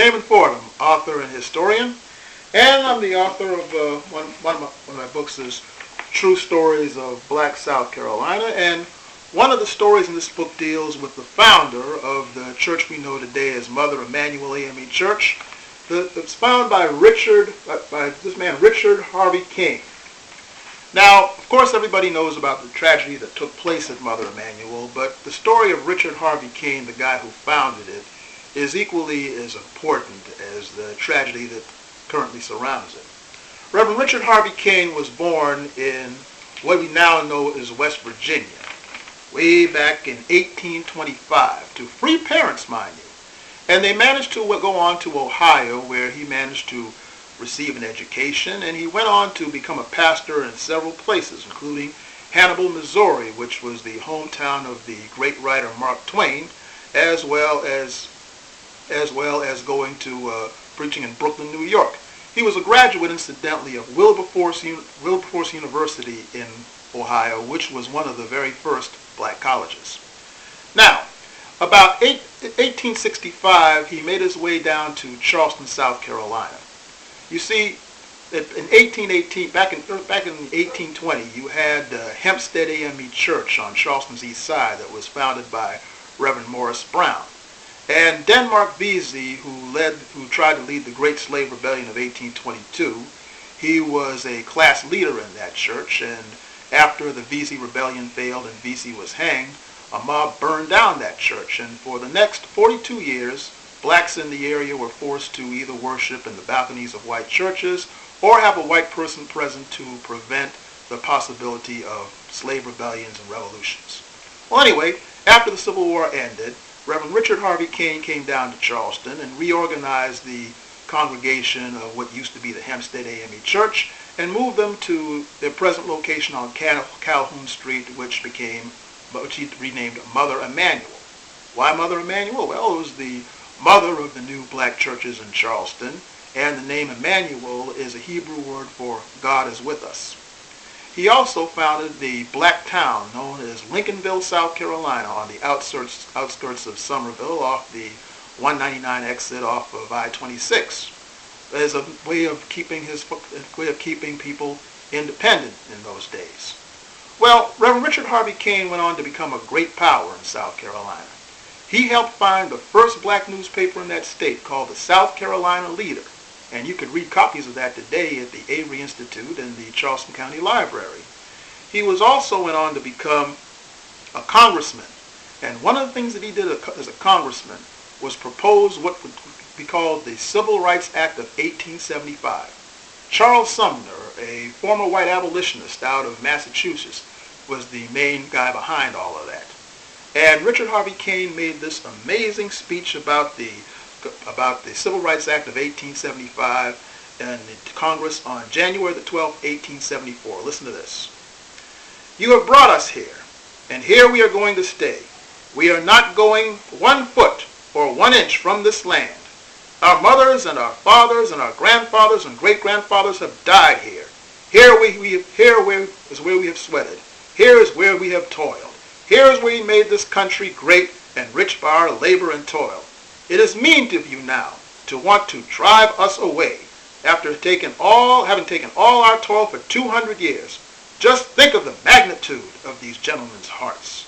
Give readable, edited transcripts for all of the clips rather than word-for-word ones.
Damon Fordham, author and historian, and I'm the author of one of my books is True Stories of Black South Carolina, and one of the stories in this book deals with the founder of the church we know today as Mother Emanuel AME Church. It's founded by this man Richard Harvey Cain. Now, of course, everybody knows about the tragedy that took place at Mother Emanuel, but the story of Richard Harvey Cain, the guy who founded it, is equally as important as the tragedy that currently surrounds it. Reverend Richard Harvey Cain was born in what we now know as West Virginia, way back in 1825, to free parents, mind you. And they managed to go on to Ohio, where he managed to receive an education, and he went on to become a pastor in several places, including Hannibal, Missouri, which was the hometown of the great writer Mark Twain, as well as going to preaching in Brooklyn, New York. He was a graduate, incidentally, of Wilberforce University in Ohio, which was one of the very first black colleges. Now, about 1865, he made his way down to Charleston, South Carolina. You see, in 1818, back in 1820, you had Hempstead AME Church on Charleston's east side that was founded by Reverend Morris Brown. And Denmark Vesey, who tried to lead the Great Slave Rebellion of 1822, he was a class leader in that church, and after the Vesey Rebellion failed and Vesey was hanged, a mob burned down that church, and for the next 42 years, blacks in the area were forced to either worship in the balconies of white churches or have a white person present to prevent the possibility of slave rebellions and revolutions. Well, anyway, after the Civil War ended, Reverend Richard Harvey Cain came down to Charleston and reorganized the congregation of what used to be the Hempstead AME Church and moved them to their present location on Calhoun Street, which he renamed Mother Emanuel. Why Mother Emanuel? Well, it was the mother of the new black churches in Charleston, and the name Emmanuel is a Hebrew word for God is with us. He also founded the black town known as Lincolnville, South Carolina, on the outskirts of Summerville, off the 199 exit off of I-26, as a way of keeping people independent in those days. Well, Reverend Richard Harvey Cain went on to become a great power in South Carolina. He helped find the first black newspaper in that state called the South Carolina Leader, and you could read copies of that today at the Avery Institute and the Charleston County Library. He also went on to become a congressman, and one of the things that he did as a congressman was propose what would be called the Civil Rights Act of 1875. Charles Sumner, a former white abolitionist out of Massachusetts, was the main guy behind all of that. And Richard Harvey Cain made this amazing speech about the Civil Rights Act of 1875 in Congress on January the 12th, 1874. Listen to this. You have brought us here, and here we are going to stay. We are not going 1 foot or 1 inch from this land. Our mothers and our fathers and our grandfathers and great-grandfathers have died here. Here is where we have sweated. Here is where we have toiled. Here is where we made this country great and rich by our labor and toil. It is mean of you now to want to drive us away after having taken all our toil for 200 years. Just think of the magnitude of these gentlemen's hearts.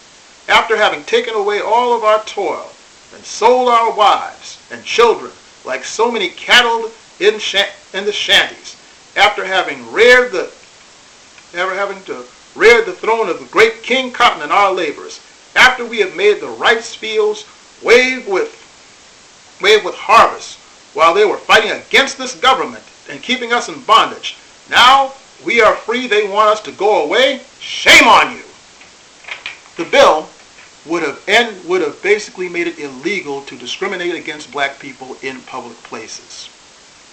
After having taken away all of our toil and sold our wives and children like so many cattle in the shanties, after having to rear the throne of the great King Cotton in our labors, after we have made the rice fields wave with harvest while they were fighting against this government and keeping us in bondage. Now we are free, they want us to go away? Shame on you! The bill would have basically made it illegal to discriminate against black people in public places.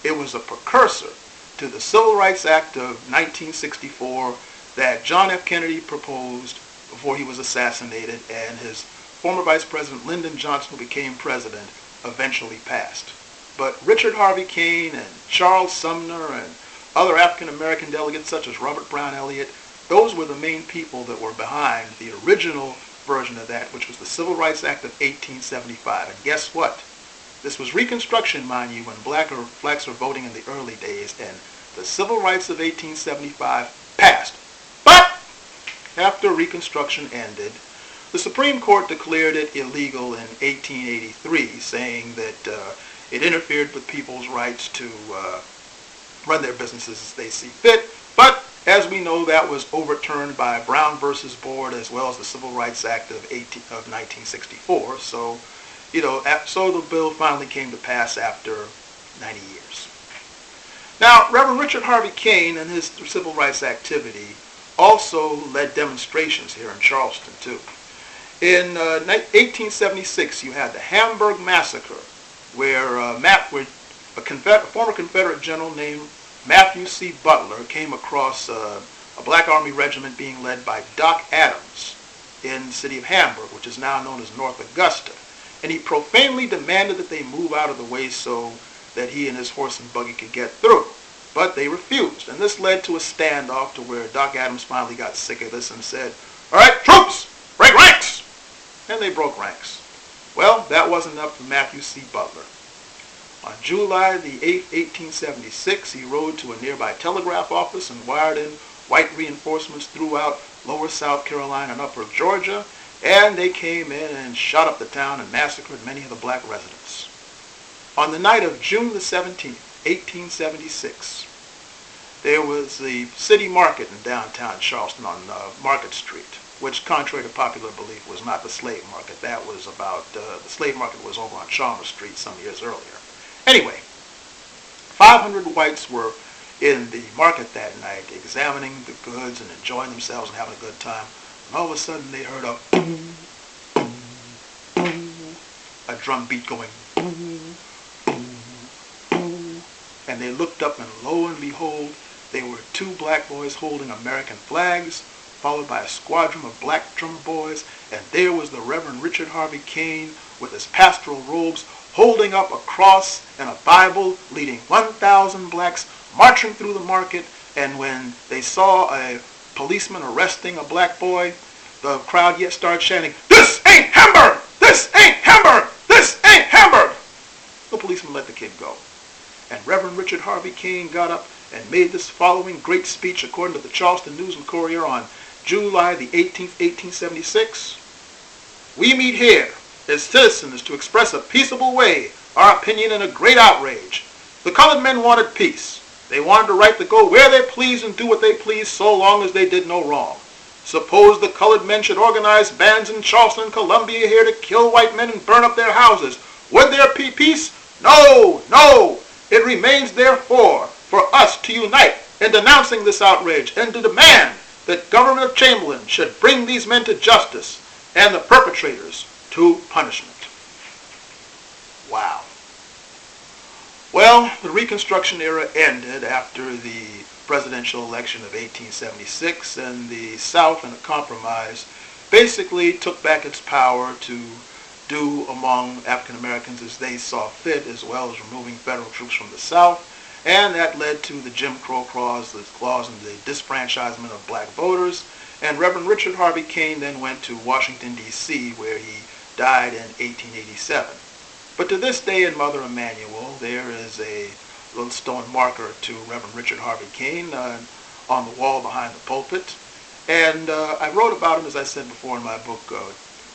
It was a precursor to the Civil Rights Act of 1964 that John F. Kennedy proposed before he was assassinated, and his former Vice President Lyndon Johnson, who became president, eventually passed. But Richard Harvey Cain and Charles Sumner and other African American delegates such as Robert Brown Elliott, those were the main people that were behind the original version of that, which was the Civil Rights Act of 1875. And guess what? This was Reconstruction, mind you, when blacks were voting in the early days, and the Civil Rights of 1875 passed. But after Reconstruction ended, the Supreme Court declared it illegal in 1883, saying that it interfered with people's rights to run their businesses as they see fit. But as we know, that was overturned by Brown versus Board, as well as the Civil Rights Act of 1964. So, so the bill finally came to pass after 90 years. Now, Reverend Richard Harvey Cain and his civil rights activity also led demonstrations here in Charleston, too. In 1876, you had the Hamburg Massacre, where a former Confederate general named Matthew C. Butler came across a Black Army regiment being led by Doc Adams in the city of Hamburg, which is now known as North Augusta. And he profanely demanded that they move out of the way so that he and his horse and buggy could get through. But they refused, and this led to a standoff to where Doc Adams finally got sick of this and said, "All right, troops, break ranks!" And they broke ranks. Well, that wasn't enough for Matthew C. Butler. On July the 8th, 1876, he rode to a nearby telegraph office and wired in white reinforcements throughout lower South Carolina and upper Georgia, and they came in and shot up the town and massacred many of the black residents. On the night of June the 17th, 1876, there was the city market in downtown Charleston on Market Street, which, contrary to popular belief, was not the slave market. That was the slave market was over on Chalmers Street some years earlier. Anyway, 500 whites were in the market that night, examining the goods and enjoying themselves and having a good time. And all of a sudden, they heard a boom, boom, boom, a drum beat going boom, boom, boom. And they looked up, and lo and behold, there were two black boys holding American flags, followed by a squadron of black drummer boys, and there was the Reverend Richard Harvey Cain with his pastoral robes, holding up a cross and a Bible, leading 1,000 blacks marching through the market. And when they saw a policeman arresting a black boy, the crowd yet started chanting, "This ain't Hamburg! This ain't Hamburg! This ain't Hamburg!" The policeman let the kid go. And Reverend Richard Harvey Cain got up and made this following great speech according to the Charleston News and Courier on July the 18th, 1876. "We meet here as citizens to express a peaceable way our opinion in a great outrage. The colored men wanted peace. They wanted the right to go where they pleased and do what they pleased so long as they did no wrong. Suppose the colored men should organize bands in Charleston and Columbia here to kill white men and burn up their houses. Would there be peace? No, no. It remains therefore for us to unite in denouncing this outrage and to demand that Governor Chamberlain should bring these men to justice and the perpetrators to punishment." Wow. Well, the Reconstruction era ended after the presidential election of 1876, and the South, in a compromise, basically took back its power to do among African Americans as they saw fit, as well as removing federal troops from the South. And that led to the Jim Crow clause and the disfranchisement of black voters. And Reverend Richard Harvey Cain then went to Washington, D.C., where he died in 1887. But to this day in Mother Emanuel, there is a little stone marker to Reverend Richard Harvey Cain on the wall behind the pulpit. And I wrote about him, as I said before, in my book,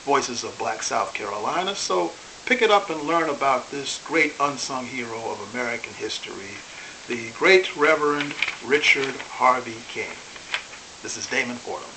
Voices of Black South Carolina. So pick it up and learn about this great unsung hero of American history, the great Reverend Richard Harvey Cain. This is Damon Fordham.